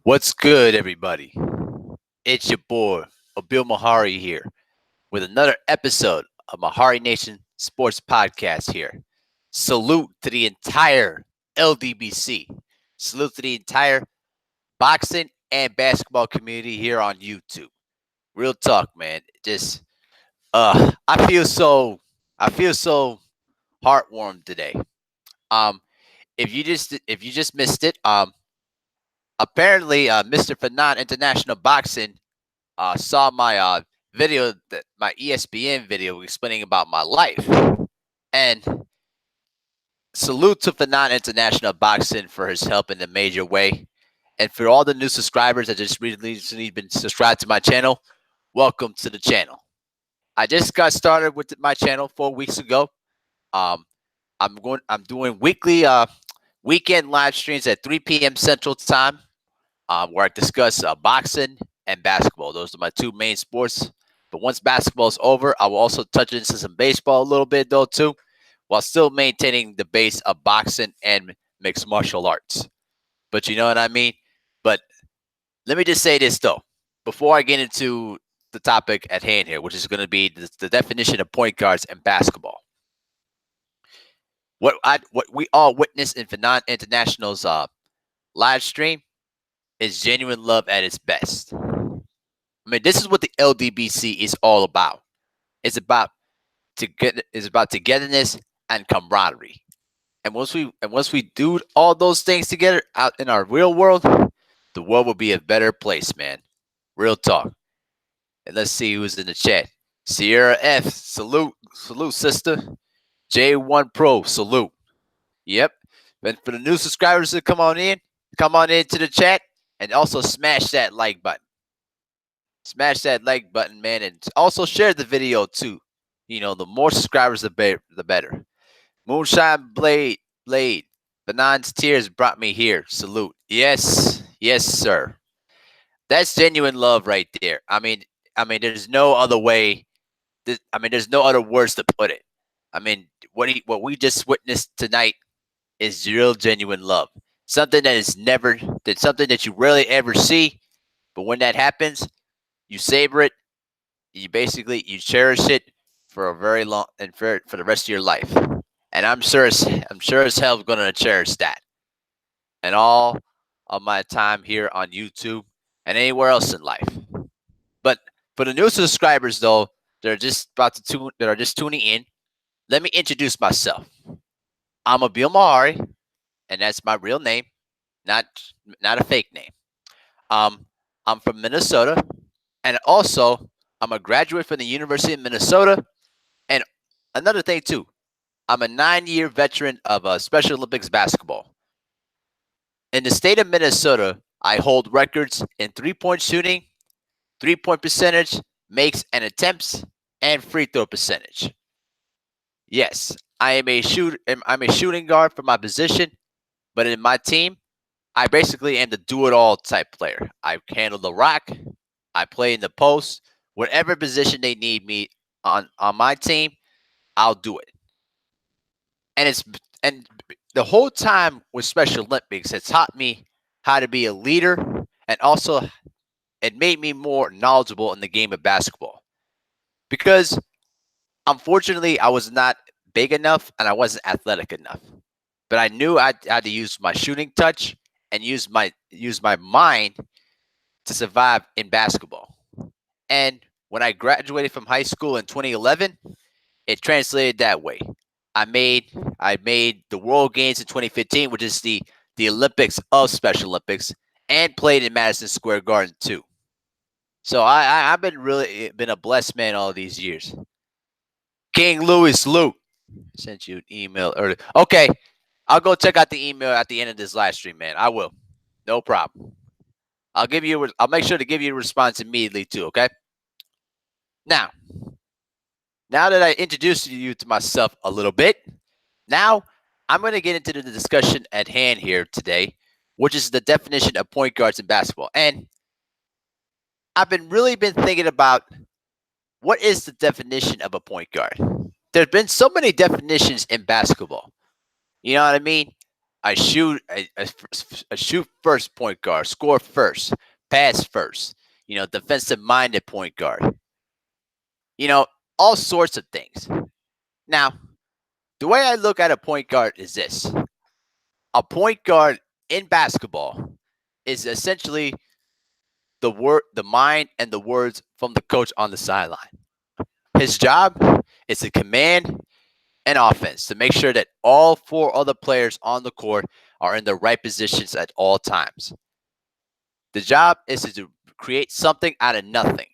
What's good, everybody? It's your boy, Abil Mahari here, with another episode of MehariNation Sports Podcast here. Salute to the entire LDBC. Salute to the entire boxing and basketball community here on YouTube. Real talk, man. Just I feel so heartwarmed today. Um if you just missed it, apparently Mr. Fanon International Boxing saw my video, that my ESPN video explaining about my life. And salute to Fanon International Boxing for his help in a major way. And for all the new subscribers that just recently been subscribed to my channel, welcome to the channel. I just got started with my channel 4 weeks ago. Um, I'm doing weekly weekend live streams at 3 p.m. Central Time, where I discuss boxing and basketball. Those are my two main sports. But once basketball is over, I will also touch into some baseball a little bit, though, too, while still maintaining the base of boxing and mixed martial arts. But you know what I mean? But let me just say this, though, before I get into the topic at hand here, which is going to be the definition of point guards in basketball. What we all witnessed in Fanon International's live stream is genuine love at its best. I mean, this is what the LDBC is all about. It's about togetherness and camaraderie. And once we do all those things together out in our real world, the world will be a better place, man. Real talk. And let's see who's in the chat. Sierra F, salute, sister. J1 Pro, salute. Yep. And for the new subscribers that come on into the chat and also smash that like button. Smash that like button, man, and also share the video too. You know, the more subscribers, the better. Moonshine Blade, Banan's tears brought me here. Salute. Yes, sir. That's genuine love right there. I mean, there's no other way. There's no other words to put it. I mean, what we just witnessed tonight is real, genuine love. Something that you rarely ever see, but when that happens, you savor it. You cherish it for a very long and for the rest of your life. And I'm sure as hell going to cherish that. And all of my time here on YouTube and anywhere else in life. But for the new subscribers, though, that are just tuning in, let me introduce myself. I'm Abil Mahari, and that's my real name, not a fake name. I'm from Minnesota, and also I'm a graduate from the University of Minnesota. And another thing too, I'm a 9-year veteran of Special Olympics basketball. In the state of Minnesota, I hold records in three-point shooting, three-point percentage, makes and attempts, and free throw percentage. Yes, I'm a shooting guard for my position, but in my team, I basically am the do-it-all type player. I handle the rock, I play in the post, whatever position they need me on my team, I'll do it. And the whole time with Special Olympics has taught me how to be a leader, and also it made me more knowledgeable in the game of basketball. Because unfortunately, I was not big enough and I wasn't athletic enough. But I knew I had to use my shooting touch and use my mind to survive in basketball. And when I graduated from high school in 2011, it translated that way. I made the World Games in 2015, which is the Olympics of Special Olympics, and played in Madison Square Garden too. So I've been a blessed man all these years. King Louis, salute. Sent you an email earlier. Okay, I'll go check out the email at the end of this live stream, man. I will. No problem. I'll make sure to give you a response immediately too, okay? Now that I introduced you to myself a little bit, now I'm going to get into the discussion at hand here today, which is the definition of point guards in basketball. And I've been thinking about what is the definition of a point guard. There's been so many definitions in basketball. You know what I mean? a shoot first point guard, score first, pass first, defensive minded point guard, you know, all sorts of things. Now, the way I look at a point guard is this: a point guard in basketball is essentially the mind and the words from the coach on the sideline. His job is to command an offense to make sure that all four other players on the court are in the right positions at all times. The job is to create something out of nothing,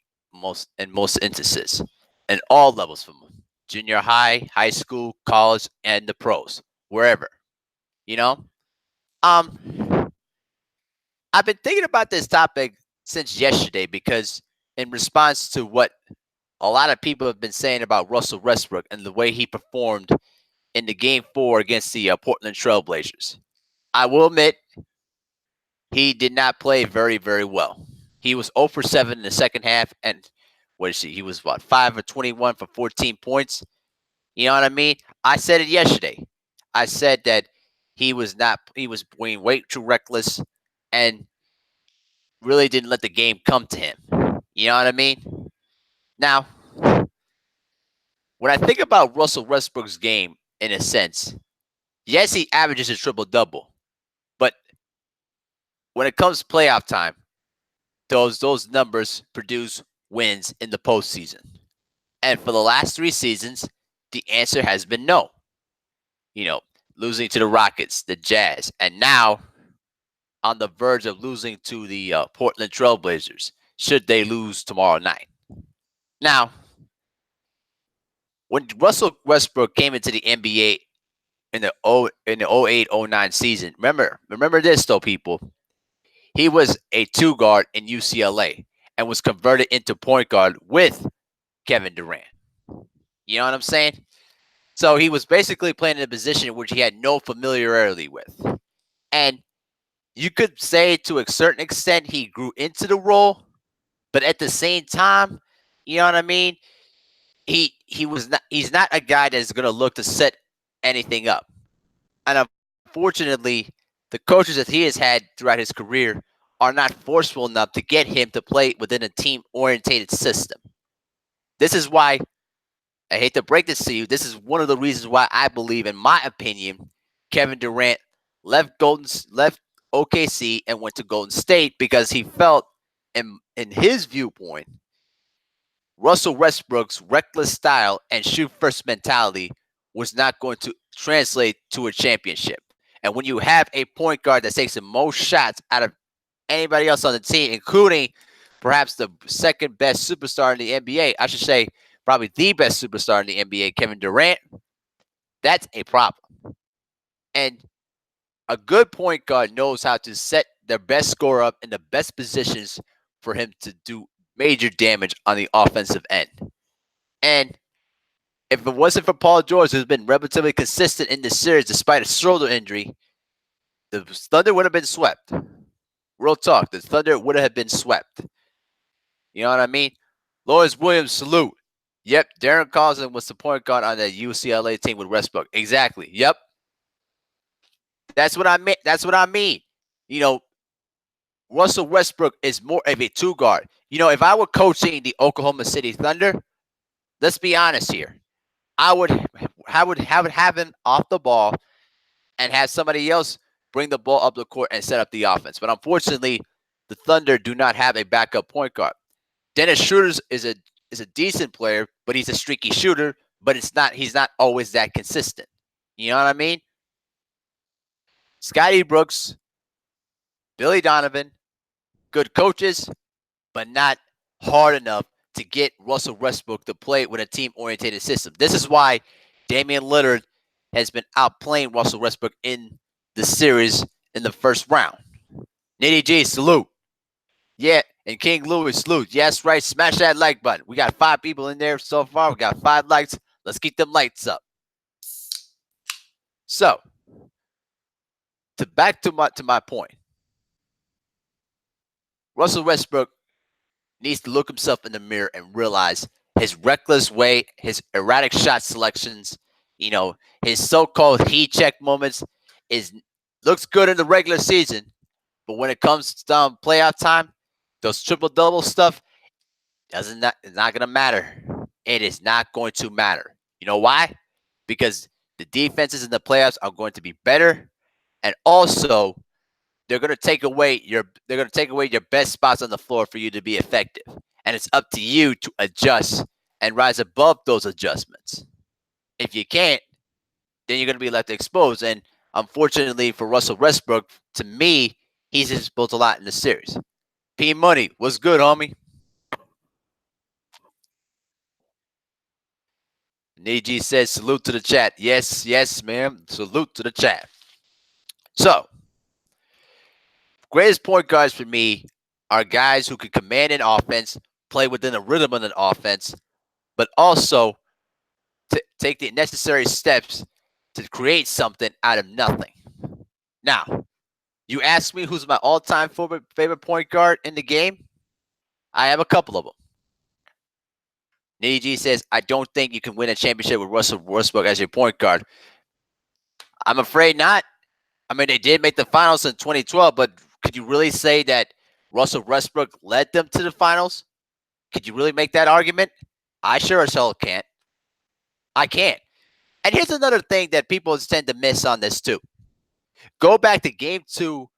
in most instances, in all levels, from junior high, high school, college, and the pros, wherever. You know, um, I've been thinking about this topic since yesterday because, in response to what a lot of people have been saying about Russell Westbrook and the way he performed in the Game 4 against the Portland Trailblazers, I will admit he did not play very, very well. He was 0 for 7 in the second half, and what is he was, 5 for 21 for 14 points. You know what I mean? I said it yesterday. I said that he was being way too reckless and really didn't let the game come to him. You know what I mean? Now, when I think about Russell Westbrook's game, in a sense, yes, he averages a triple-double, but when it comes to playoff time, those numbers produce wins in the postseason. And for the last 3 seasons, the answer has been no. Losing to the Rockets, the Jazz, and now on the verge of losing to the Portland Trailblazers, should they lose tomorrow night. Now, when Russell Westbrook came into the NBA in the 08-09 season, remember this though, people. He was a 2 guard in UCLA and was converted into point guard with Kevin Durant. You know what I'm saying? So he was basically playing in a position which he had no familiarity with. And you could say to a certain extent he grew into the role, but at the same time, you know what I mean? He's not a guy that's going to look to set anything up. And unfortunately, the coaches that he has had throughout his career are not forceful enough to get him to play within a team-orientated system. This is why, I hate to break this to you, this is one of the reasons why I believe, in my opinion, Kevin Durant left OKC and went to Golden State, because he felt, in his viewpoint, Russell Westbrook's reckless style and shoot-first mentality was not going to translate to a championship. And when you have a point guard that takes the most shots out of anybody else on the team, including perhaps the second best superstar in the NBA, I should say probably the best superstar in the NBA, Kevin Durant, that's a problem. And a good point guard knows how to set their best scorer up in the best positions for him to do major damage on the offensive end. And if it wasn't for Paul George, who's been relatively consistent in this series despite a shoulder injury, the Thunder would have been swept. Real talk, the Thunder would have been swept. You know what I mean? Lawrence Williams, salute. Yep, Darren Collison was the point guard on that UCLA team with Westbrook. Exactly. Yep. That's what I mean. Russell Westbrook is more of a 2 guard. If I were coaching the Oklahoma City Thunder, let's be honest here, I would have him off the ball and have somebody else bring the ball up the court and set up the offense. But unfortunately, the Thunder do not have a backup point guard. Dennis Schroeder is a decent player, but he's a streaky shooter. But he's not always that consistent. You know what I mean? Scotty Brooks, Billy Donovan, good coaches, but not hard enough to get Russell Westbrook to play with a team-oriented system. This is why Damian Lillard has been outplaying Russell Westbrook in the series in the first round. Nitty G, salute. Yeah, and King Louis, salute. Yes, right. Smash that like button. We got 5 people in there so far. We got 5 likes. Let's keep them lights up. So, back to my point. Russell Westbrook needs to look himself in the mirror and realize his reckless way, his erratic shot selections, his so-called heat check moments is looks good in the regular season, but when it comes down playoff time, those triple double stuff it's not gonna matter. It is not going to matter. You know why? Because the defenses in the playoffs are going to be better, and also they're gonna take away your best spots on the floor for you to be effective. And it's up to you to adjust and rise above those adjustments. If you can't, then you're gonna be left exposed. And unfortunately for Russell Westbrook, to me, he's exposed a lot in the series. P Money, what's good, homie? Niji says salute to the chat. Yes, yes, ma'am. Salute to the chat. So, greatest point guards for me are guys who can command an offense, play within the rhythm of an offense, but also take the necessary steps to create something out of nothing. Now, you ask me who's my all-time favorite point guard in the game? I have a couple of them. Niji says, I don't think you can win a championship with Russell Westbrook as your point guard. I'm afraid not. I mean, they did make the finals in 2012, but could you really say that Russell Westbrook led them to the finals? Could you really make that argument? I sure as hell can't. I can't. And here's another thing that people tend to miss on this too. Go back to game 2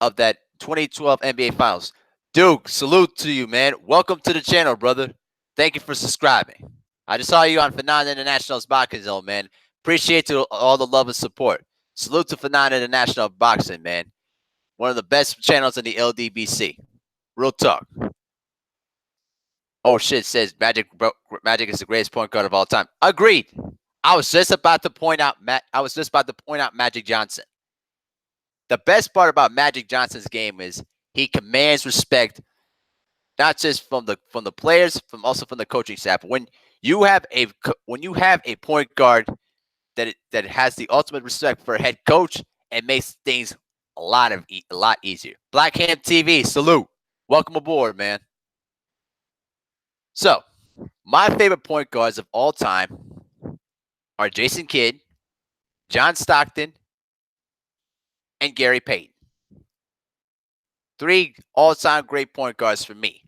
of that 2012 NBA Finals. Duke, salute to you, man. Welcome to the channel, brother. Thank you for subscribing. I just saw you on Fanan International's Boxing Zone, man. Appreciate all the love and support. Salute to Fanan International Boxing, man. One of the best channels in the LDBC. Real talk. Oh shit, says Magic is the greatest point guard of all time. Agreed. I was just about to point out Magic Johnson. The best part about Magic Johnson's game is he commands respect, not just from the players, also from the coaching staff. When you have a point guard that has the ultimate respect for a head coach, it makes things a lot easier. Blackham TV, salute. Welcome aboard, man. So, my favorite point guards of all time are Jason Kidd, John Stockton, and Gary Payton. 3 all-time great point guards for me.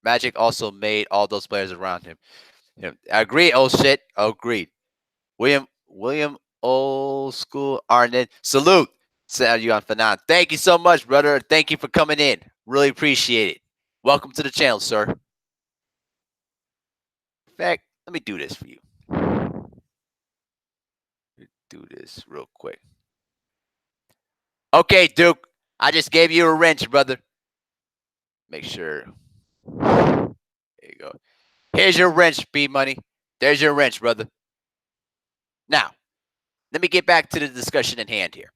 Magic also made all those players around him. I agree. Oh shit. Agreed. William Old School Arnett. Salute. Send you on Fanan. Thank you so much, brother. Thank you for coming in. Really appreciate it. Welcome to the channel, sir. In fact, let me do this for you. Do this real quick. Okay, Duke. I just gave you a wrench, brother. Make sure. There you go. Here's your wrench, B Money. There's your wrench, brother. Now, let me get back to the discussion in hand here.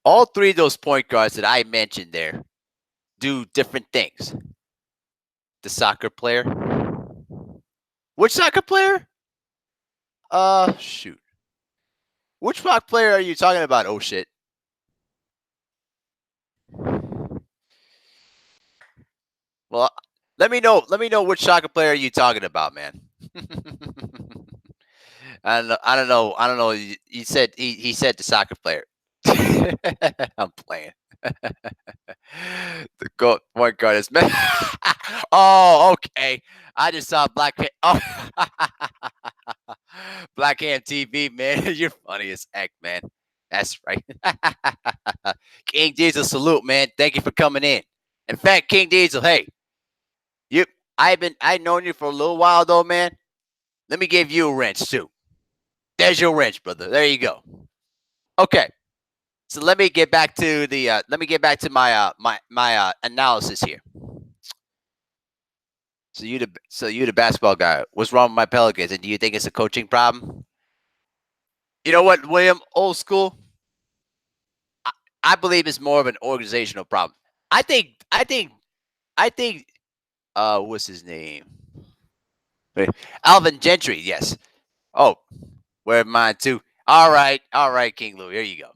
All 3 of those point guards that I mentioned there do different things. The soccer player. Which soccer player? Shoot. Which soccer player are you talking about? Oh, shit. Well, let me know which soccer player are you talking about, man. I don't know. He said he said the soccer player. I'm playing. The goat point guard is Oh, okay. I just saw Black Hand TV, man. You're funny as heck, man. That's right. King Diesel, salute, man. Thank you for coming in. In fact, King Diesel, hey, I've known you for a little while though, man. Let me give you a wrench too. There's your wrench, brother. There you go. Okay. So let me get back to my analysis here. So you the basketball guy. What's wrong with my Pelicans? And do you think it's a coaching problem? You know what, William? Old school. I believe it's more of an organizational problem. I think. What's his name? Alvin Gentry. Yes. Oh, where mine too. All right, King Louie. Here you go.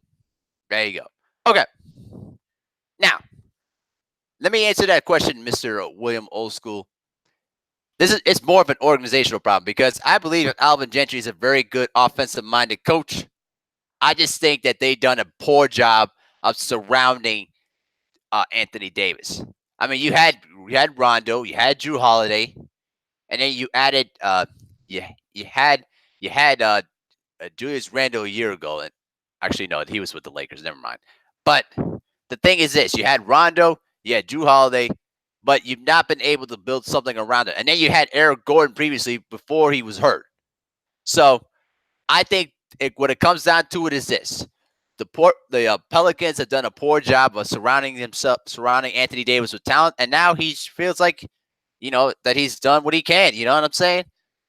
There you go. Okay. Now, let me answer that question, Mr. William Old School. It's more of an organizational problem because I believe that Alvin Gentry is a very good offensive-minded coach. I just think that they've done a poor job of surrounding Anthony Davis. I mean, you had Rondo, you had Drew Holiday, and then you added you you had you had Julius Randle a year ago, and actually no, he was with the Lakers. Never mind. But the thing is this: you had Rondo, you had Drew Holiday, but you've not been able to build something around it. And then you had Eric Gordon previously before he was hurt. So I think what it comes down to it is this: the Pelicans have done a poor job of surrounding Anthony Davis with talent, and now he feels like that he's done what he can. You know what I'm saying?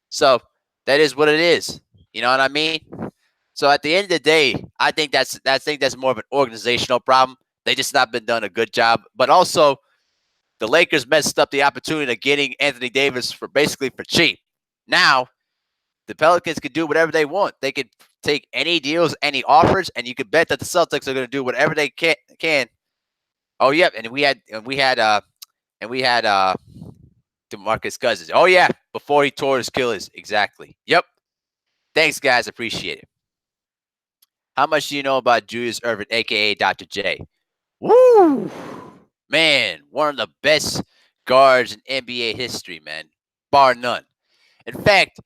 So that is what it is. You know what I mean? So at the end of the day, I think that's more of an organizational problem. They just not been done a good job. But also, the Lakers messed up the opportunity of getting Anthony Davis for cheap. Now the Pelicans could do whatever they want. They could take any deals, any offers, and you could bet that the Celtics are going to do whatever they can. Oh yeah, and we had DeMarcus Cousins. Oh yeah, before he tore his Achilles. Exactly. Yep. Thanks, guys. Appreciate it. How much do you know about Julius Erving, aka Dr. J? Woo! Man, one of the best guards in NBA history, man. Bar none. In fact,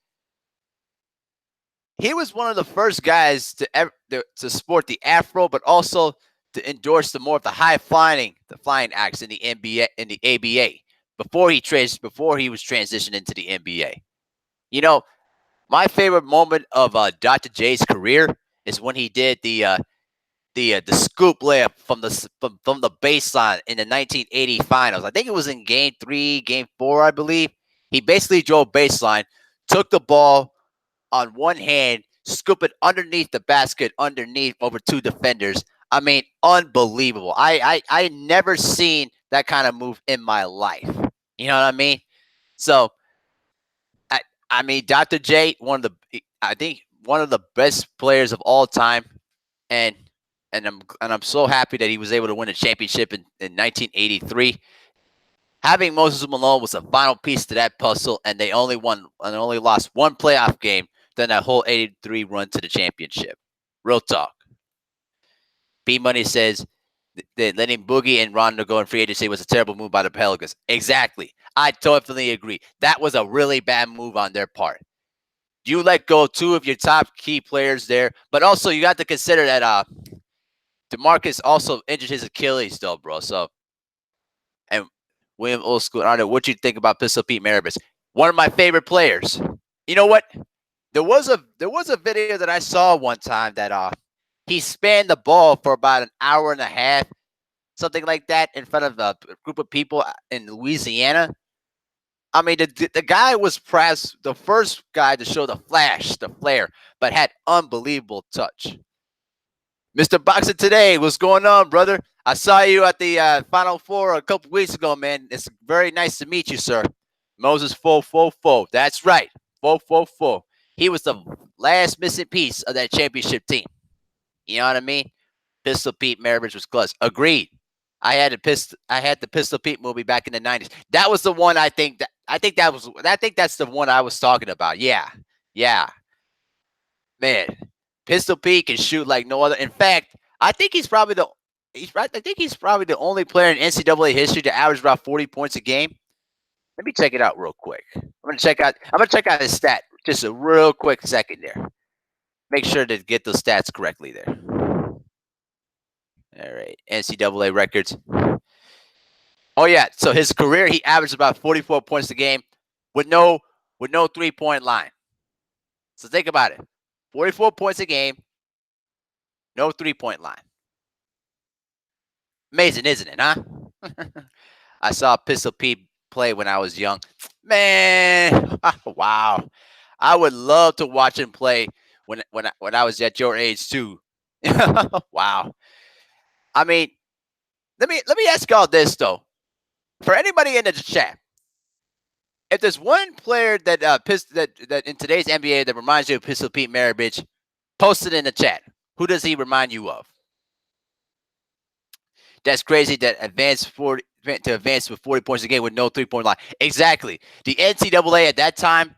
he was one of the first guys to sport the afro, but also to endorse the flying acts in the NBA in the ABA before he was transitioned into the NBA. You know, my favorite moment of Dr. J's career is when he did the scoop layup from the baseline in the 1980 finals. I think it was in Game 3, Game 4, I believe. He basically drove baseline, took the ball on one hand, scoop it underneath the basket, underneath over two defenders. I mean, unbelievable. I never seen that kind of move in my life. You know what I mean? So I I mean, Dr. J, I think one of the best players of all time, and I'm so happy that he was able to win a championship in 1983. Having Moses Malone was a final piece to that puzzle, and they only lost one playoff game than that whole 83 run to the championship. Real talk. B Money says that letting Boogie and Rondo go in free agency was a terrible move by the Pelicans. Exactly. I totally agree. That was a really bad move on their part. You let go two of your top key players there, but also you got to consider that DeMarcus also injured his Achilles though, bro. So, and William Old School, I don't know what you think about Pistol Pete Maravich. One of my favorite players. You know what? There was a video that I saw one time that he spanned the ball for about an hour and a half, something like that, in front of a group of people in Louisiana. I mean, the guy was perhaps the first guy to show the flare, but had unbelievable touch. Mr. Boxer today, what's going on, brother? I saw you at the Final Four a couple weeks ago, man. It's very nice to meet you, sir. Moses 444. That's right. 444. He was the last missing piece of that championship team. You know what I mean? Pistol Pete Maravich was close. Agreed. I had the Pistol Pete movie back in the 90s. That was the one I think that's the one I was talking about. Yeah. Yeah. Man. Pistol Pete can shoot like no other. In fact, I think he's probably the only player in NCAA history to average about 40 points a game. Let me check it out real quick. I'm gonna check out his stat just a real quick second there. Make sure to get those stats correctly there. All right, NCAA records. Oh yeah, so his career he averaged about 44 points a game with no 3-point line. So think about it: 44 points a game, no 3-point line. Amazing, isn't it? Huh? I saw Pistol Pete play when I was young. Man, wow! I would love to watch him play when I was at your age too. Wow. I mean, let me ask y'all this though. For anybody in the chat, if there's one player that in today's NBA that reminds you of Pistol Pete Maravich, post it in the chat. Who does he remind you of? That's crazy that to advance with 40 points a game with no 3-point line. Exactly. The NCAA at that time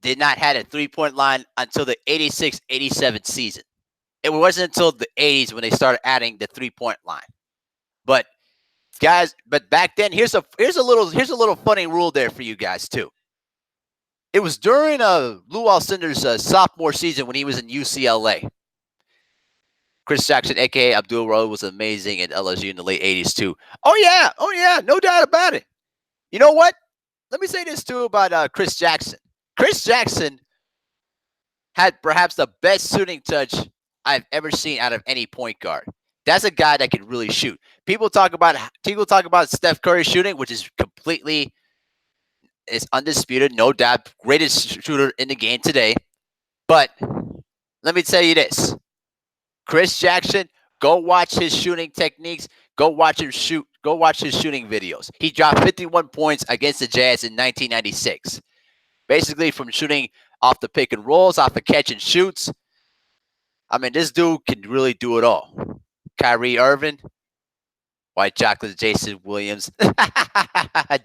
did not have a 3-point line until the 86-87 season. It wasn't until the 80s when they started adding the 3-point line. But guys, back then, here's a little funny rule there for you guys too. It was during Lou Alcindor's sophomore season when he was in UCLA. Chris Jackson, a.k.a. Abdul Rahul, was amazing at LSU in the late 80s too. Oh, yeah, no doubt about it. You know what? Let me say this too about Chris Jackson. Chris Jackson had perhaps the best shooting touch I've ever seen out of any point guard. That's a guy that can really shoot. People talk about Steph Curry shooting, which is undisputed, no doubt, greatest shooter in the game today. But let me tell you this. Chris Jackson, go watch his shooting techniques. Go watch him shoot. Go watch his shooting videos. He dropped 51 points against the Jazz in 1996. Basically from shooting off the pick and rolls, off the catch and shoots. I mean, this dude can really do it all. Kyrie Irving, White Chocolate, Jason Williams.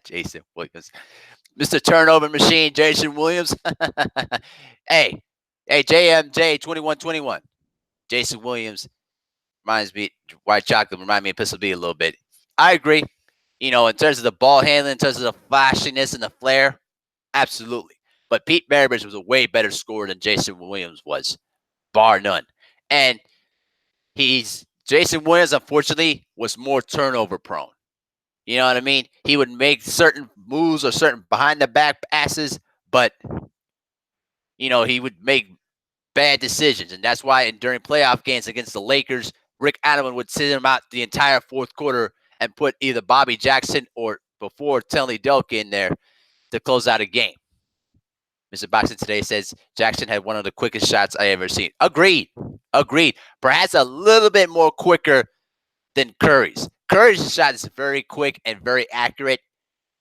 Jason Williams. Mr. Turnover Machine, Jason Williams. Hey, JMJ 2121. Jason Williams reminds me, White Chocolate remind me of Pistol B a little bit. I agree. In terms of the ball handling, in terms of the flashiness and the flair, absolutely. But Pete Maravich was a way better scorer than Jason Williams was, bar none. And Jason Williams, unfortunately, was more turnover prone. You know what I mean? He would make certain moves or certain behind-the-back passes, but, he would make bad decisions. And that's why during playoff games against the Lakers, Rick Adelman would sit him out the entire fourth quarter and put either Bobby Jackson or before Telly Delk in there to close out a game. Mr. Boxing Today says Jackson had one of the quickest shots I ever seen. Agreed. Perhaps a little bit more quicker than Curry's. Curry's shot is very quick and very accurate.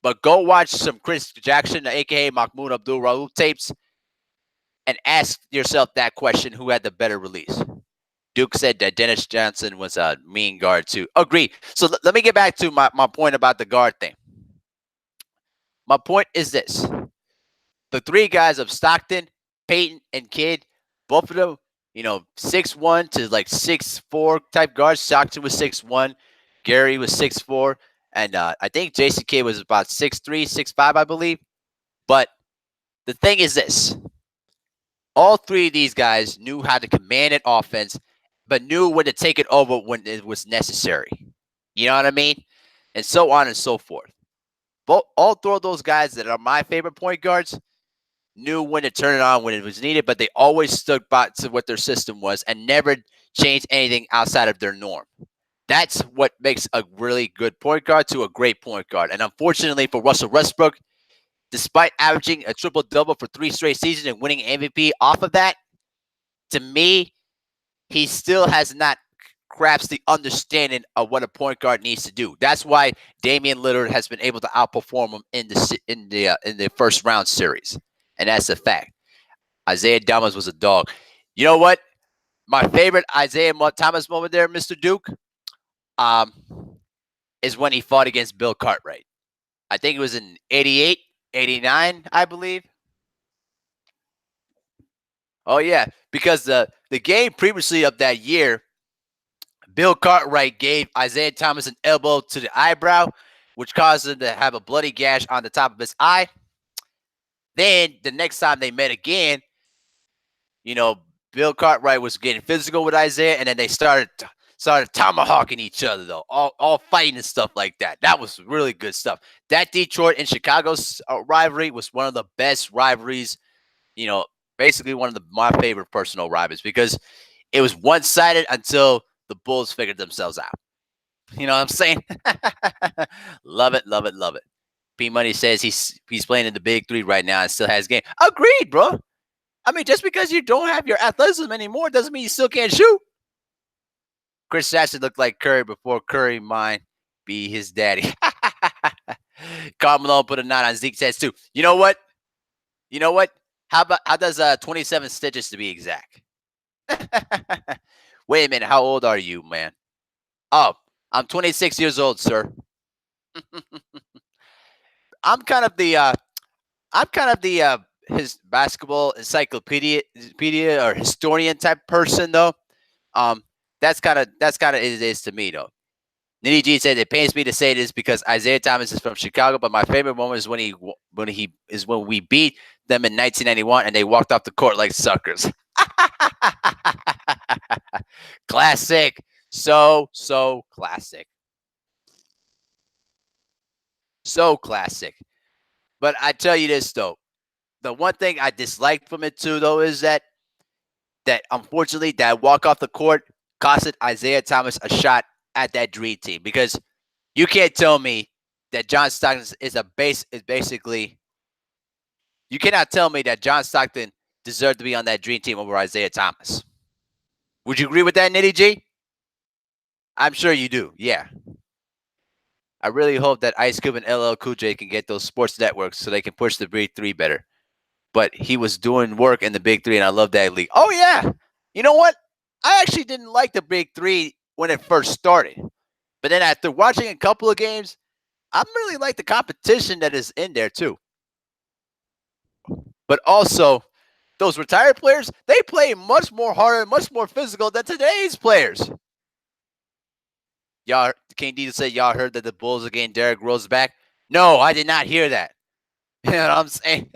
But go watch some Chris Jackson, a.k.a. Mahmoud Abdul-Rauf tapes, and ask yourself that question, who had the better release? Duke said that Dennis Johnson was a mean guard too. Agreed. So let me get back to my point about the guard thing. My point is this. The three guys of Stockton, Peyton, and Kidd, both of them, 6'1" to like 6'4" type guards. Stockton was 6'1", Gary was 6'4", and I think Jason Kidd was about 6'3", 6'5", I believe. But the thing is this. All three of these guys knew how to command an offense, but knew when to take it over when it was necessary. You know what I mean? And so on and so forth. All three of those guys that are my favorite point guards knew when to turn it on when it was needed, but they always stuck by to what their system was and never changed anything outside of their norm. That's what makes a really good point guard to a great point guard. And unfortunately for Russell Westbrook, despite averaging a triple-double for 3 straight seasons and winning MVP off of that, to me, he still has not grasped the understanding of what a point guard needs to do. That's why Damian Lillard has been able to outperform him in the first round series, and that's a fact. Isaiah Thomas was a dog. You know what? My favorite Isaiah Thomas moment there, Mr. Duke, is when he fought against Bill Cartwright. I think it was in 88, 89, I believe. Oh, yeah, because the game previously of that year, Bill Cartwright gave Isaiah Thomas an elbow to the eyebrow, which caused him to have a bloody gash on the top of his eye. Then the next time they met again, Bill Cartwright was getting physical with Isaiah, and then they started tomahawking each other, though, all fighting and stuff like that. That was really good stuff. That Detroit and Chicago's rivalry was one of the best rivalries, basically one of my favorite personal rivalries, because it was one-sided until the Bulls figured themselves out. You know what I'm saying? Love it, love it, love it. P-Money says he's playing in the Big Three right now and still has game. Agreed, bro. I mean, just because you don't have your athleticism anymore doesn't mean you still can't shoot. Chris Jackson looked like Curry before Curry might be his daddy. Karl Malone put a 9 on Zeke says too. You know what? How does 27 stitches to be exact? Wait a minute. How old are you, man? Oh, I'm 26 years old, sir. I'm kind of the his basketball encyclopedia or historian type person though. Um, that's kind of it is to me though. Nitty G said it pains me to say this because Isaiah Thomas is from Chicago, but my favorite moment is when we beat them in 1991 and they walked off the court like suckers. Classic, so classic, so classic. But I tell you this though, the one thing I disliked from it too though is that unfortunately that walk off the court costed Isaiah Thomas a shot at that dream team because you can't tell me that John Stockton is basically you cannot tell me that John Stockton deserved to be on that dream team over Isaiah Thomas. Would you agree with that, Nitty G? I'm sure you do. Yeah. I really hope that Ice Cube and LL Cool J can get those sports networks so they can push the Big Three better. But he was doing work in the Big Three, and I love that league. Oh yeah. You know what? I actually didn't like the Big Three when it first started. But then after watching a couple of games, I really like the competition that is in there too. But also, those retired players, they play much more harder, much more physical than today's players. Y'all, King D said y'all heard that the Bulls are getting Derrick Rose back. No, I did not hear that. You know what I'm saying?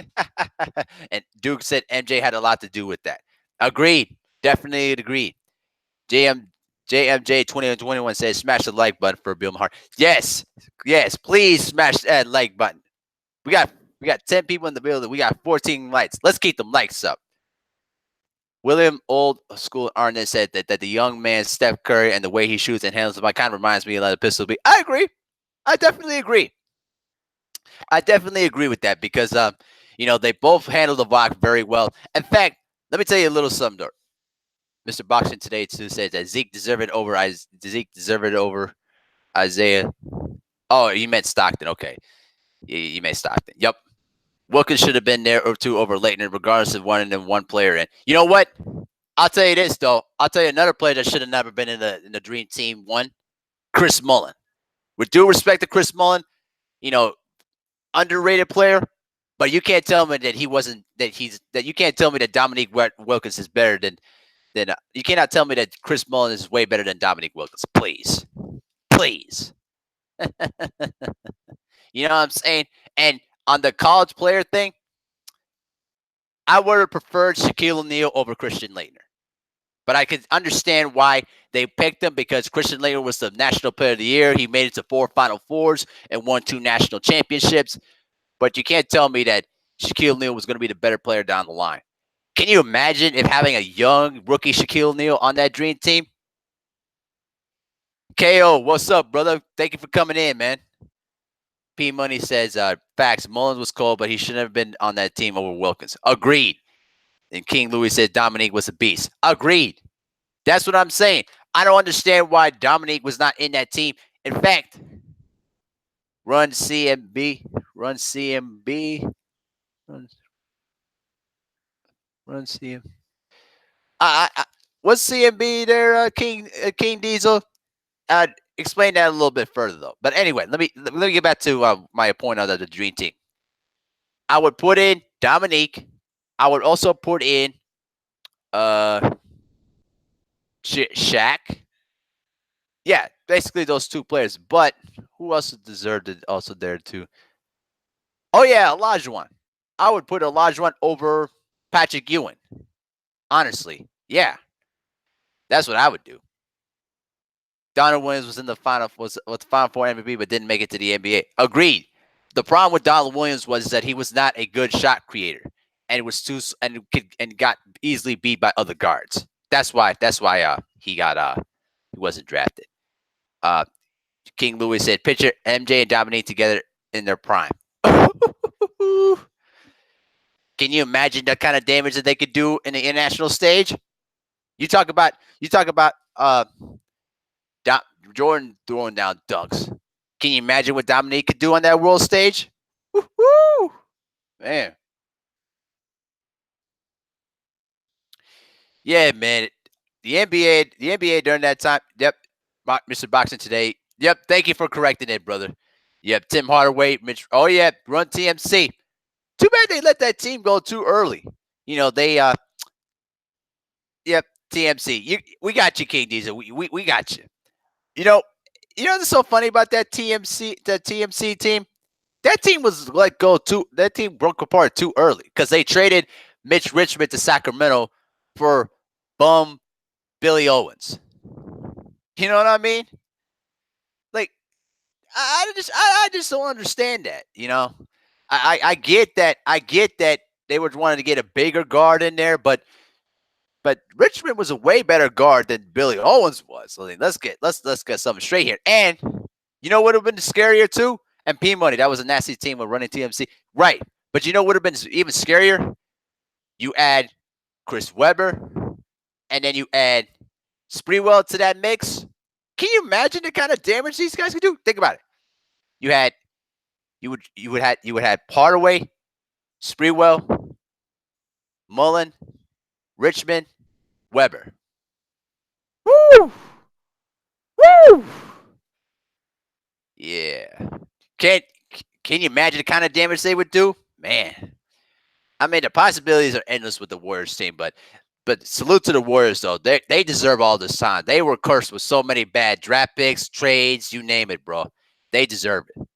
And Duke said MJ had a lot to do with that. Agreed. Definitely agreed. JMJ 2021 says smash the like button for Bill Maher. Yes. Yes. Please smash that like button. We got 10 people in the building. We got 14 likes. Let's keep them likes up. William Old School Arnett said that the young man Steph Curry and the way he shoots and handles the ball kind of reminds me of the Pistol B. I agree. I definitely agree. I definitely agree with that because they both handle the rock very well. In fact, let me tell you a little something. Mr. Boxing today too says that Zeke deserved it over Isaiah. Oh, you meant Stockton. Okay, you meant Stockton. Yep. Wilkins should have been there or two over Leighton, regardless of one player. And you know what? I'll tell you this though. I'll tell you another player that should have never been in the Dream Team. One, Chris Mullin. With due respect to Chris Mullin, underrated player, but you can't tell me that you can't tell me that Dominique Wilkins is better than you cannot tell me that Chris Mullin is way better than Dominique Wilkins. Please. You know what I'm saying? And on the college player thing, I would have preferred Shaquille O'Neal over Christian Laettner. But I could understand why they picked him because Christian Laettner was the National Player of the Year. He made it to 4 Final Fours and won 2 national championships. But you can't tell me that Shaquille O'Neal was going to be the better player down the line. Can you imagine if having a young rookie Shaquille O'Neal on that dream team? KO, what's up, brother? Thank you for coming in, man. P Money says, facts, Mullins was cold, but he shouldn't have been on that team over Wilkins. Agreed. And King Louis said Dominique was a beast. Agreed. That's what I'm saying. I don't understand why Dominique was not in that team. In fact, run CMB. Run CMB. Run CMB. What's CMB there, King Diesel? Explain that a little bit further, though. But anyway, let me get back to my point on the dream team. I would put in Dominique. I would also put in Shaq. Yeah, basically those two players. But who else deserved it also there too? Oh yeah, Olajuwon. I would put Olajuwon over Patrick Ewing. Honestly, yeah, that's what I would do. Donald Williams was in the final was the Final Four MVP, but didn't make it to the NBA. Agreed. The problem with Donald Williams was that he was not a good shot creator, and it was and got easily beat by other guards. That's why he wasn't drafted. King Louis said, "Picture MJ and Dominique together in their prime." Can you imagine the kind of damage that they could do in the international stage? You talk about Jordan throwing down dunks. Can you imagine what Dominique could do on that world stage? Woo-hoo! Man. Yeah, man. The NBA during that time. Yep. Mr. Boxing today. Yep. Thank you for correcting it, brother. You have Tim Hardaway, Mitch. Oh yeah, run TMC. Too bad they let that team go too early. They yep, TMC. We got you, King Diesel. We got you. You know, what's so funny about that TMC team? That team was let go too. That team broke apart too early because they traded Mitch Richmond to Sacramento for bum Billy Owens. You know what I mean? Like, I just don't understand that. I get that. I get that they were wanting to get a bigger guard in there, but Richmond was a way better guard than Billy Owens was. So let's get something straight here. And you know what would have been scarier too? And P Money, that was a nasty team with running TMC, right? But you know what would have been even scarier? You add Chris Webber, and then you add Sprewell to that mix. Can you imagine the kind of damage these guys could do? Think about it. You would have Hardaway, Sprewell, Mullen, Richmond, Webber. Woo! Woo! Yeah. Can you imagine the kind of damage they would do? Man. I mean, the possibilities are endless with the Warriors team, but salute to the Warriors, though. They deserve all this time. They were cursed with so many bad draft picks, trades, you name it, bro. They deserve it.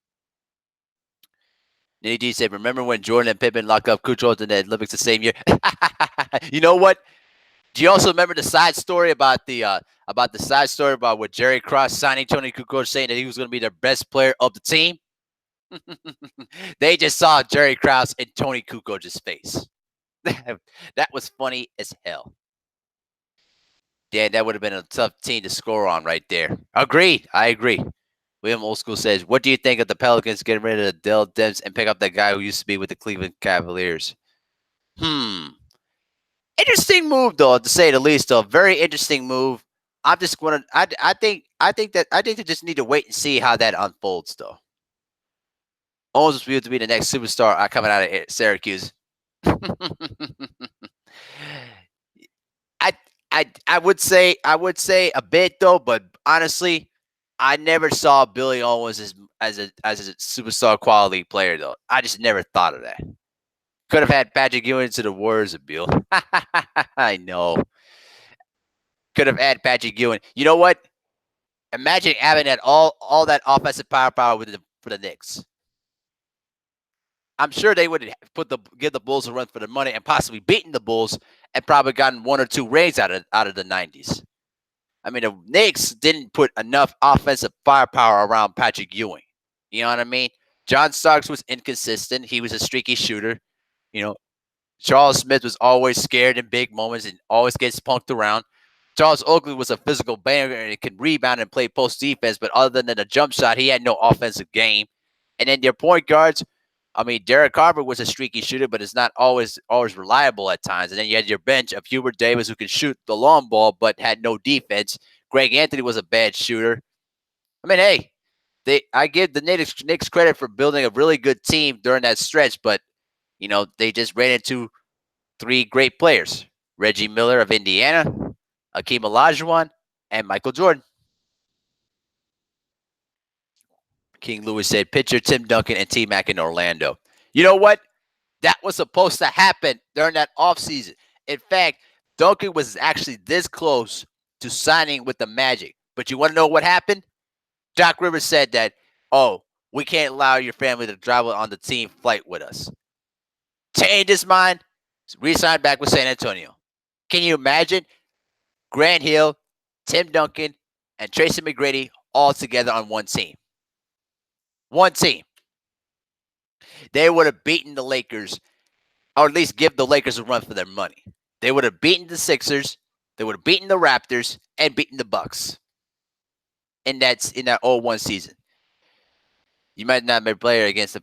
Nitty D said, remember when Jordan and Pippen locked up Kukoc in the Olympics the same year? You know what? Do you also remember the side story about what Jerry Cross signing Tony Kukoc, saying that he was going to be the best player of the team? They just saw Jerry Krause in Tony Kukoc's face. That was funny as hell. Yeah, that would have been a tough team to score on right there. Agreed. I agree. William Old School says, what do you think of the Pelicans getting rid of Dell Demps and pick up that guy who used to be with the Cleveland Cavaliers? Interesting move, though, to say the least, though. Very interesting move. I'm just going to, I think they just need to wait and see how that unfolds, though. Owens was viewed to be the next superstar coming out of Syracuse. I would say a bit, though, but honestly, I never saw Billy Owens as a superstar quality player, though. I just never thought of that. Could have had Patrick Ewing to the Warriors, Bill. I know. Could have had Patrick Ewing. You know what? Imagine having that all that offensive power for the Knicks. I'm sure they would give the Bulls a run for the money and possibly beaten the Bulls and probably gotten 1 or 2 rings out of the 90s. I mean, the Knicks didn't put enough offensive firepower around Patrick Ewing. You know what I mean? John Starks was inconsistent. He was a streaky shooter. Charles Smith was always scared in big moments and always gets punked around. Charles Oakley was a physical banger and can rebound and play post defense, but other than a jump shot, he had no offensive game. And then their point guards, I mean, Derek Carver was a streaky shooter, but it's not always reliable at times. And then you had your bench of Hubert Davis, who could shoot the long ball, but had no defense. Greg Anthony was a bad shooter. I mean, hey, I give the Knicks credit for building a really good team during that stretch, but, they just ran into 3 great players. Reggie Miller of Indiana, Hakeem Olajuwon, and Michael Jordan. King Louis said, pitcher Tim Duncan and T-Mac in Orlando. You know what? That was supposed to happen during that offseason. In fact, Duncan was actually this close to signing with the Magic. But you want to know what happened? Doc Rivers said that, we can't allow your family to travel on the team flight with us. Changed his mind, re-signed back with San Antonio. Can you imagine Grant Hill, Tim Duncan, and Tracy McGrady all together on one team? One team. They would have beaten the Lakers, or at least give the Lakers a run for their money. They would have beaten the Sixers, they would have beaten the Raptors, and beaten the Bucks. And that's in that 0-1 season. You might not be a player against the...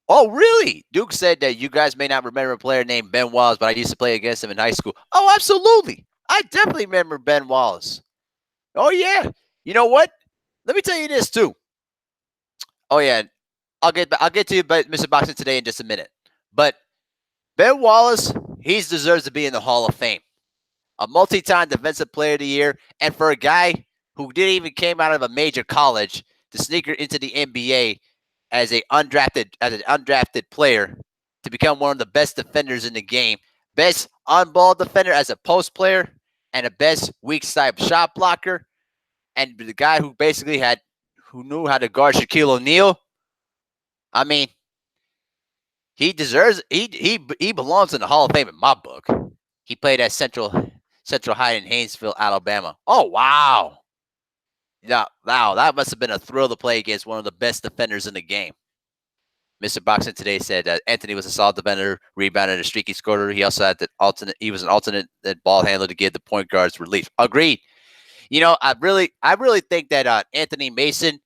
Oh, really? Duke said that you guys may not remember a player named Ben Wallace, but I used to play against him in high school. Oh, absolutely. I definitely remember Ben Wallace. Oh, yeah. You know what? Let me tell you this, too. Oh, yeah. I'll get to you about Mr. Boxing today in just a minute. But Ben Wallace, he deserves to be in the Hall of Fame. A multi-time Defensive Player of the Year. And for a guy who didn't even came out of a major college to sneaker into the NBA as an undrafted player to become one of the best defenders in the game, best on-ball defender as a post player, and a best weak side shot blocker, and the guy who knew how to guard Shaquille O'Neal. I mean, he belongs in the Hall of Fame in my book. He played at Central High in Haynesville, Alabama. Oh wow. Yeah, wow, that must have been a thrill to play against one of the best defenders in the game. Mr. Boxing today said that Anthony was a solid defender, rebounder, and a streaky scorer. He also had he was an alternate ball handler to give the point guards relief. Agreed. I really think that Anthony Mason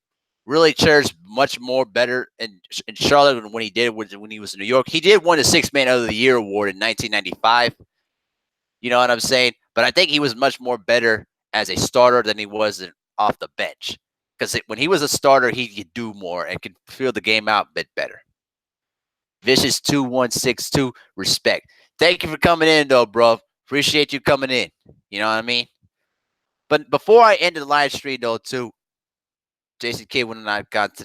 really cherished much more better in Charlotte than when he was in New York. He did win the Sixth Man of the Year award in 1995. You know what I'm saying? But I think he was much more better as a starter than he was off the bench. Because when he was a starter, he could do more and could feel the game out a bit better. Vicious 2162, respect. Thank you for coming in, though, bro. Appreciate you coming in. You know what I mean? But before I end the live stream, though, too, Jason Kidd and I got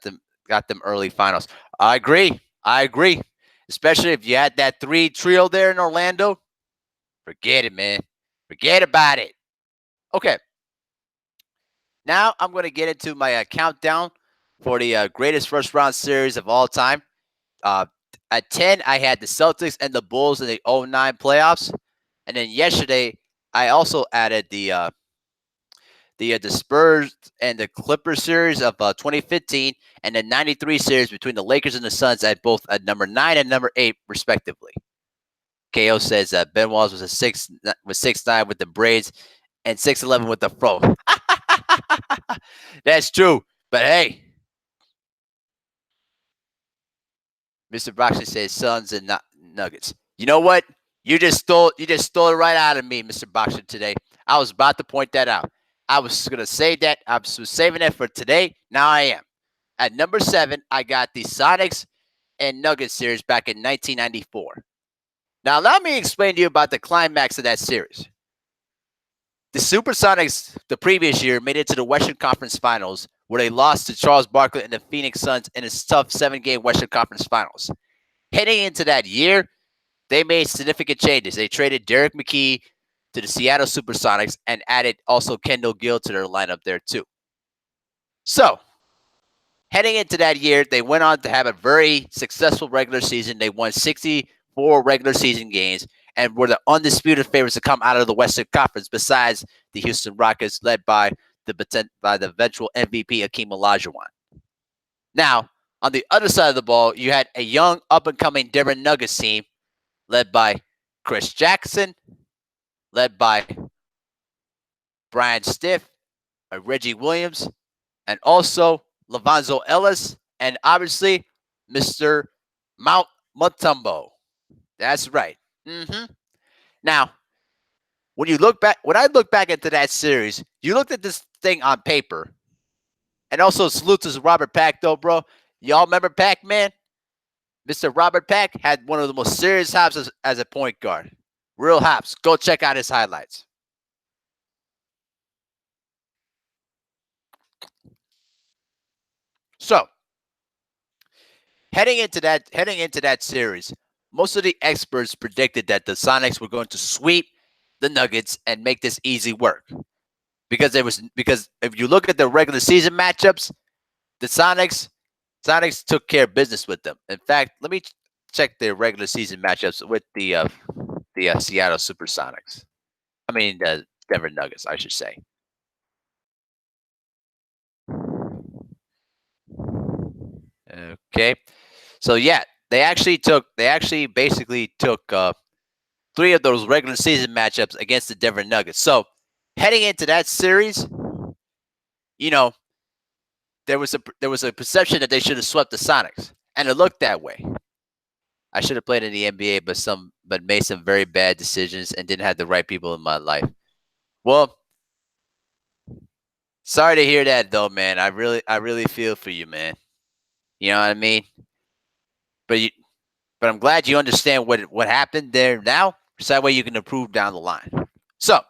them early finals. I agree. Especially if you had that trio there in Orlando. Forget it, man. Forget about it. Okay. Now I'm going to get into my countdown for the greatest first round series of all time. At 10, I had the Celtics and the Bulls in the 2009 playoffs. And then yesterday, I also added the Spurs and the Clippers series of 2015 and the 93 series between the Lakers and the Suns at both at number 9 and number 8, respectively. KO says that Ben Wallace was 6'9" with the braids and 6'11" with the fro. That's true. But hey, Mr. Broxley says Suns and Nuggets. You know what? You just stole it right out of me, Mr. Boxer, today. I was about to point that out. I was going to say that. I was saving it for today. Now I am. At number 7, I got the Sonics and Nuggets series back in 1994. Now, let me explain to you about the climax of that series. The Supersonics the previous year made it to the Western Conference Finals, where they lost to Charles Barkley and the Phoenix Suns in a tough 7-game Western Conference Finals. Heading into that year, they made significant changes. They traded Derek McKee to the Seattle Supersonics and added also Kendall Gill to their lineup there too. So, heading into that year, they went on to have a very successful regular season. They won 64 regular season games and were the undisputed favorites to come out of the Western Conference, besides the Houston Rockets, led by the eventual MVP Hakeem Olajuwon. Now, on the other side of the ball, you had a young, up-and-coming Denver Nuggets team led by Chris Jackson, led by Brian Stiff, Reggie Williams, and also Lavanzo Ellis, and obviously Mr. Mount Mutombo. That's right. Now, when I look back into that series, you looked at this thing on paper, and also salute to Robert Pack, though, bro. Y'all remember Pac, man? Mr. Robert Pack had one of the most serious hops as a point guard. Real hops. Go check out his highlights. So, heading into that series, most of the experts predicted that the Sonics were going to sweep the Nuggets and make this easy work. Because if you look at the regular season matchups, the Sonics took care of business with them. In fact, let me check their regular season matchups with the Seattle Supersonics. I mean, the Denver Nuggets, I should say. Okay, so yeah, they basically took 3 of those regular season matchups against the Denver Nuggets. So heading into that series, you know, there was a perception that they should have swept the Sonics, and it looked that way. I should have played in the NBA, but made some very bad decisions and didn't have the right people in my life. Well, sorry to hear that, though, man. I really feel for you, man. You know what I mean? But I'm glad you understand what happened there now, so that way you can improve down the line. So,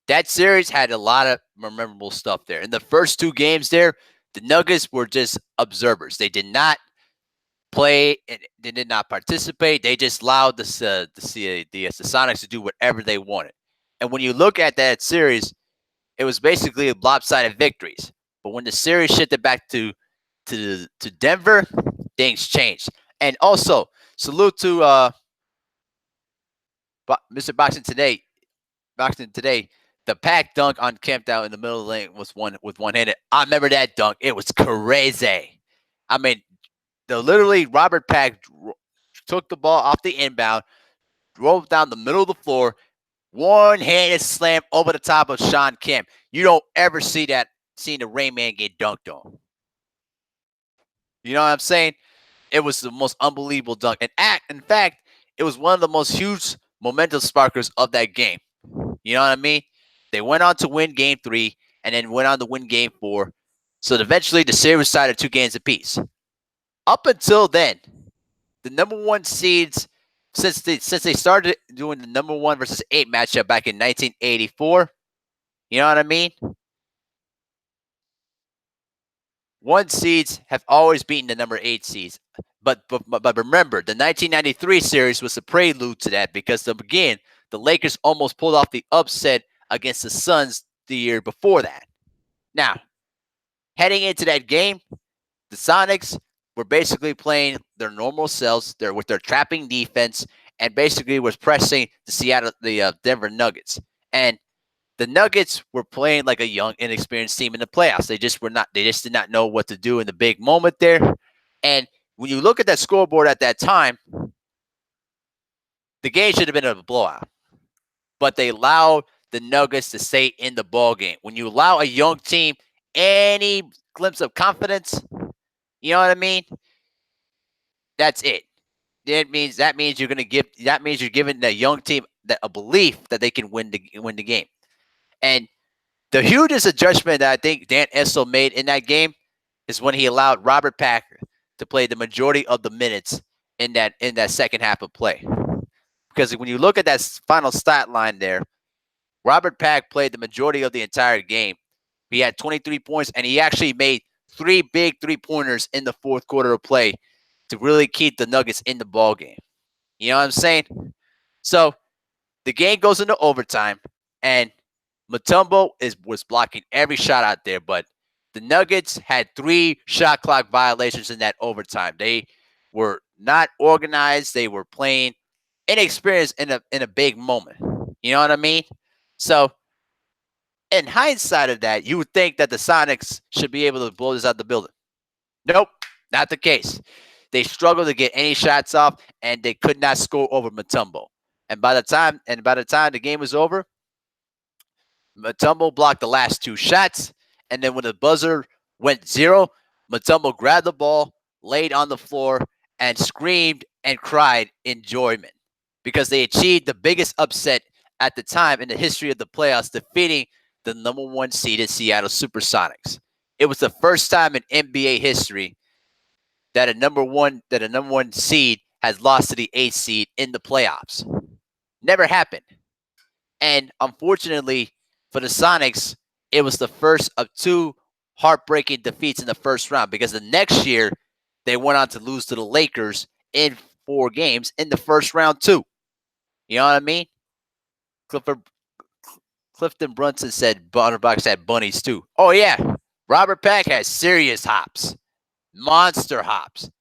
That series had a lot of memorable stuff there. In the first two games there, the Nuggets were just observers. They did not play and they did not participate. They just allowed the Sonics to do whatever they wanted. And when you look at that series, it was basically lopsided victories. But when the series shifted back to Denver, things changed. And also, salute to Mr. Boxing today. The pack dunk on camped out in the middle of the lane was one-handed. I remember that dunk. It was crazy. I mean, literally Robert Pack took the ball off the inbound, drove down the middle of the floor, one-handed slam over the top of Sean Kemp. You don't ever see that, seeing the Rain Man get dunked on. You know what I'm saying? It was the most unbelievable dunk. And in fact, it was one of the most huge momentum sparkers of that game. You know what I mean? They went on to win game 3 and then went on to win game 4. So eventually the series was tied at 2 games apiece. Up until then, the number 1 seeds, since they started doing the number 1 versus 8 matchup back in 1984, you know what I mean? 1 seeds have always beaten the number 8 seeds. But remember, the 1993 series was a prelude to that because, again, the Lakers almost pulled off the upset against the Suns the year before that. Now, heading into that game, the Sonics were basically playing their normal selves with their trapping defense and basically was pressing the Denver Nuggets. And the Nuggets were playing like a young, inexperienced team in the playoffs. They just did not know what to do in the big moment there. And when you look at that scoreboard at that time, the game should have been a blowout. But they allowed the Nuggets to stay in the ball game. When you allow a young team any glimpse of confidence, you know what I mean? That's it. That means you're giving the young team a belief that they can win the game. And the hugest adjustment that I think Dan Issel made in that game is when he allowed Robert Packer to play the majority of the minutes in that second half of play. Because when you look at that final stat line there, Robert Pack played the majority of the entire game. He had 23 points, and he actually made 3 big 3-pointers in the fourth quarter of play to really keep the Nuggets in the ball game. You know what I'm saying? So the game goes into overtime, and Mutombo was blocking every shot out there, but the Nuggets had 3 shot clock violations in that overtime. They were not organized. They were playing inexperienced in a big moment. You know what I mean? So, in hindsight of that, you would think that the Sonics should be able to blow this out the building. Nope, not the case. They struggled to get any shots off, and they could not score over Mutombo. And by the time the game was over, Mutombo blocked the last 2 shots, and then when the buzzer went 0, Mutombo grabbed the ball, laid on the floor, and screamed and cried enjoyment because they achieved the biggest upset at the time in the history of the playoffs, defeating the number 1 seeded Seattle Supersonics. It was the first time in NBA history that a number one seed has lost to the 8th seed in the playoffs. Never happened. And unfortunately for the Sonics, it was the first of 2 heartbreaking defeats in the first round because the next year they went on to lose to the Lakers in 4 games in the first round too. You know what I mean? Clifton Brunson said Butterbox had bunnies too. Oh yeah, Robert Pack has serious hops, monster hops.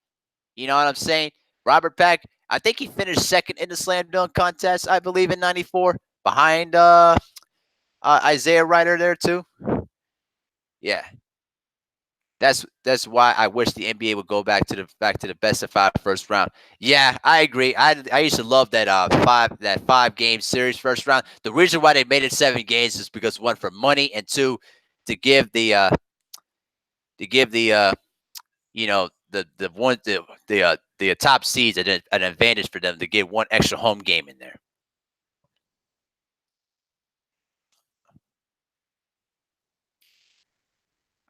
You know what I'm saying? Robert Pack, I think he finished second in the slam dunk contest, I believe, in '94, behind Isaiah Ryder there too. Yeah, that's why I wish the NBA would go back to the best of 5 first round. Yeah, I agree. I used to love that 5-game series first round. The reason why they made it 7 games is because 1, for money, and 2, to give the top seeds an advantage for them to get 1 extra home game in there.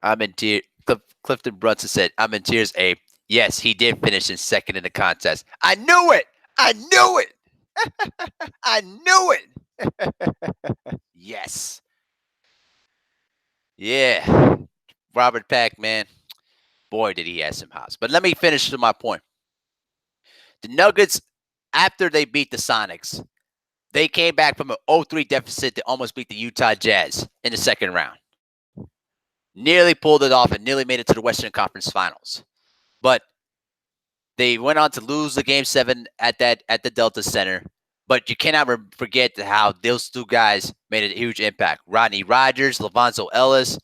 I'm in tears. Clifton Brunson said, "I'm in tears, Abe." Yes, he did finish in second in the contest. I knew it. I knew it. I knew it. Yes. Yeah, Robert Pack, man. Boy, did he have some hops. But let me finish to my point. The Nuggets, after they beat the Sonics, they came back from an 0-3 deficit to almost beat the Utah Jazz in the second round. Nearly pulled it off and nearly made it to the Western Conference Finals. But they went on to lose the Game 7 at the Delta Center. But you cannot forget how those two guys made a huge impact. Rodney Rogers, Lavonzo Ellis,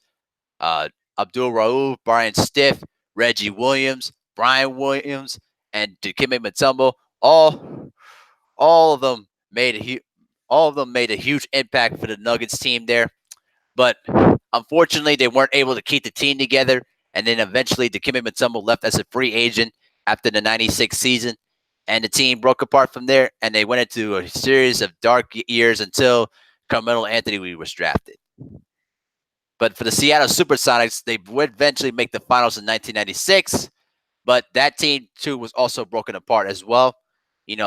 Abdul Rauf, Brian Stiff, Reggie Williams, Brian Williams, and Dikembe Mutombo. All of them made a huge impact for the Nuggets team there. But unfortunately, they weren't able to keep the team together. And then eventually, Dikembe Mutombo left as a free agent after the '96 season, and the team broke apart from there. And they went into a series of dark years until Carmelo Anthony was drafted. But for the Seattle Supersonics, they would eventually make the finals in 1996. But that team, too, was also broken apart as well,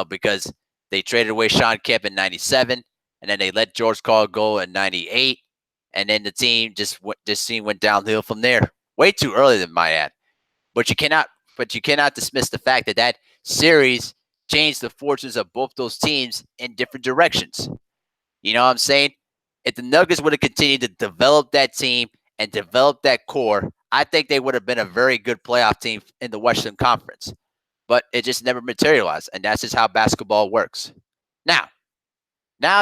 because they traded away Sean Kemp in 97, and then they let George Karl go in 98. And then the team went downhill from there. Way too early, than my ad. But you cannot dismiss the fact that series changed the fortunes of both those teams in different directions. You know what I'm saying? If the Nuggets would have continued to develop that team and develop that core, I think they would have been a very good playoff team in the Western Conference. But it just never materialized, and that's just how basketball works. Now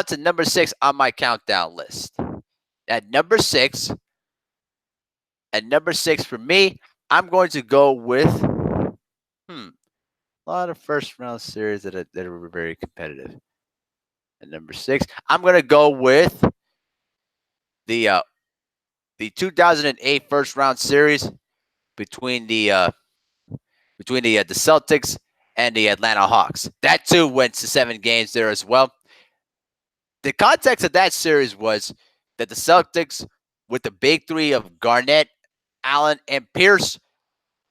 to number 6 on my countdown list. At number six for me, I'm going to go with a lot of first round series that are very competitive. At number 6, I'm going to go with the 2008 first round series between the Celtics and the Atlanta Hawks. That too went to 7 games there as well. The context of that series was that the Celtics, with the big three of Garnett, Allen, and Pierce,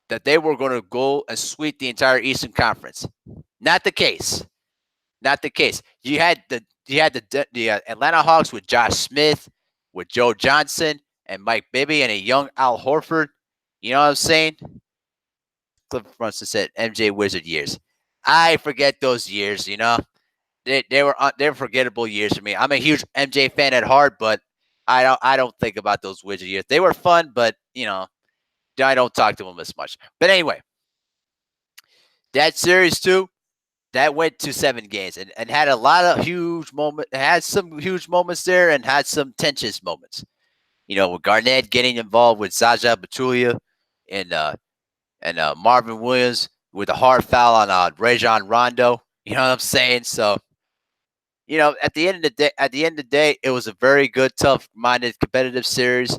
that they were going to go and sweep the entire Eastern Conference. Not the case. You had the Atlanta Hawks with Josh Smith, with Joe Johnson, and Mike Bibby, and a young Al Horford. You know what I'm saying? Cliff Brunson said MJ Wizard years. I forget those years. They were forgettable years for me. I'm a huge MJ fan at heart, but I don't think about those Wizard years. They were fun, but I don't talk to them as much. But anyway, that series too, that went to 7 games and had a lot of huge moments. Had some huge moments there and had some tensions moments. With Garnett getting involved with Zaza Pachulia and Marvin Williams with a hard foul on Rajon Rondo. You know what I'm saying? So, at the end of the day, it was a very good, tough-minded, competitive series.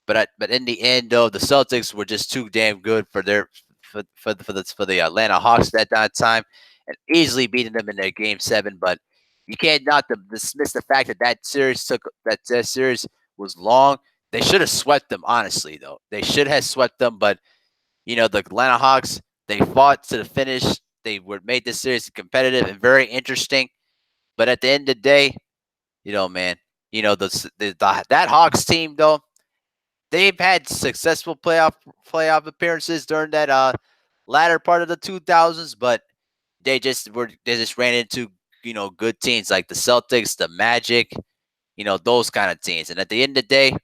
But in the end, though, the Celtics were just too damn good for the Atlanta Hawks at that time, and easily beating them in their Game 7. But you can't not dismiss the fact that series was long. They should have swept them, honestly, though. They should have swept them, but the Atlanta Hawks, they fought to the finish. They made this series competitive and very interesting. But at the end of the day, man, that Hawks team, though, they've had successful playoff appearances during that latter part of the 2000s, but they just ran into good teams like the Celtics, the Magic, those kind of teams. And at the end of the day,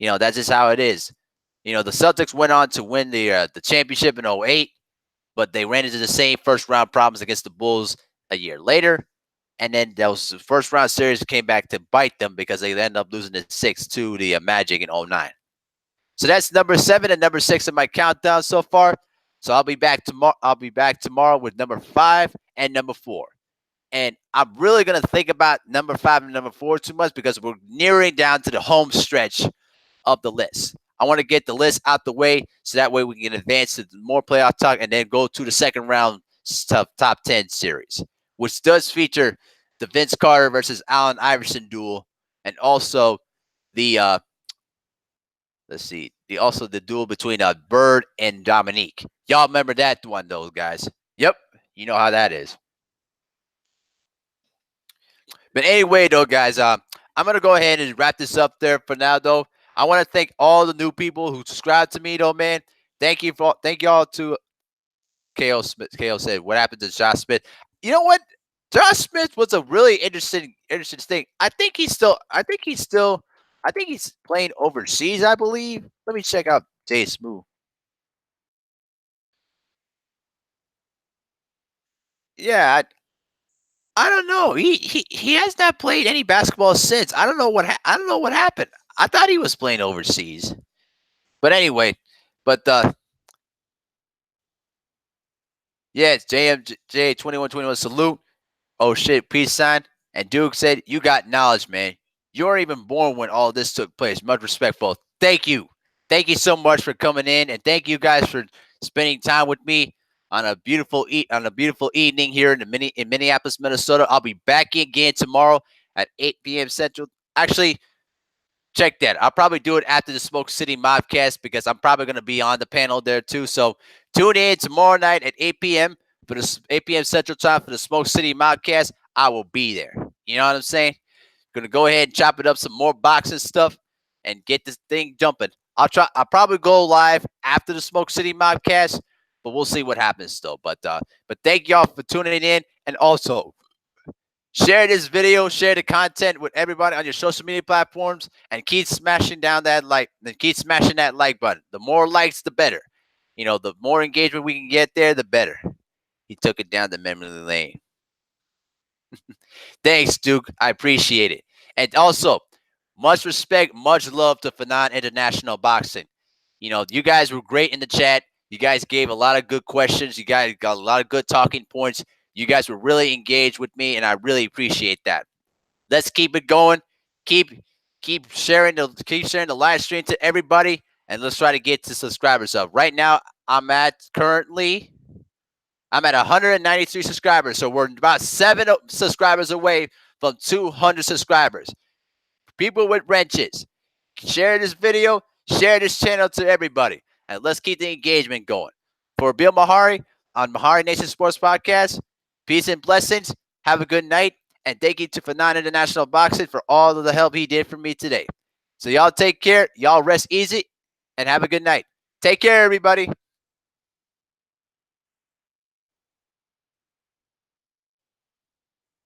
that's just how it is. The Celtics went on to win the championship in 2008, but they ran into the same first round problems against the Bulls a year later. And then those first round series came back to bite them because they ended up losing the 6 to the Magic in 2009. So that's number 7 and number 6 in my countdown so far. So I'll be back tomorrow with number 5 and number 4. And I'm really going to think about number 5 and number 4 too much because we're nearing down to the home stretch of the list. I want to get the list out the way so that way we can advance to more playoff talk and then go to the second round top 10 series, which does feature the Vince Carter versus Allen Iverson duel and also the the duel between Bird and Dominique. Y'all remember that one, though, guys? Yep, you know how that is. But anyway, though, guys, I'm gonna go ahead and wrap this up there for now, though. I want to thank all the new people who subscribed to me, though, man. Thank y'all to KO Smith. KO said, "What happened to Josh Smith?" You know what? Josh Smith was a really interesting thing. I think he's playing overseas. I believe. Let me check out Jay Smooth. Yeah, I don't know. He has not played any basketball since. I don't know what happened. I thought he was playing overseas. But anyway, but yeah, it's JMJ 2121 salute. Oh shit, peace sign. And Duke said, "You got knowledge, man. You weren't even born when all this took place. Much respectful. Thank you. Thank you so much for coming in, and thank you guys for spending time with me on a beautiful evening here in Minneapolis, Minnesota. I'll be back again tomorrow at 8 p.m. Central. Actually, check that. I'll probably do it after the Smoke City Mobcast because I'm probably going to be on the panel there too. So tune in tomorrow night at 8 p.m. for the 8 p.m. Central Time for the Smoke City Mobcast. I will be there. You know what I'm saying? Gonna go ahead and chop it up some more boxing stuff and get this thing jumping. I'll probably go live after the Smoke City Mobcast, but we'll see what happens still. But thank y'all for tuning in, and also share this video, share the content with everybody on your social media platforms, and keep smashing that like button. The more likes, the better. You know, the more engagement we can get there, the better. He took it down the memory lane. Thanks, Duke. I appreciate it. And also, much respect, much love to Fanon International Boxing. You know, you guys were great in the chat. You guys gave a lot of good questions. You guys got a lot of good talking points. You guys were really engaged with me, and I really appreciate that. Let's keep it going. Keep keep sharing the live stream to everybody, and let's try to get to subscribers up. Right now, currently I'm at 193 subscribers, so we're about 7 subscribers away from 200 subscribers. People with wrenches, share this video, share this channel to everybody, and let's keep the engagement going. For Bill Mehari on MehariNation Sports Podcast, peace and blessings. Have a good night, and thank you to Fanon International Boxing for all of the help he did for me today. So y'all take care, y'all rest easy, and have a good night. Take care, everybody.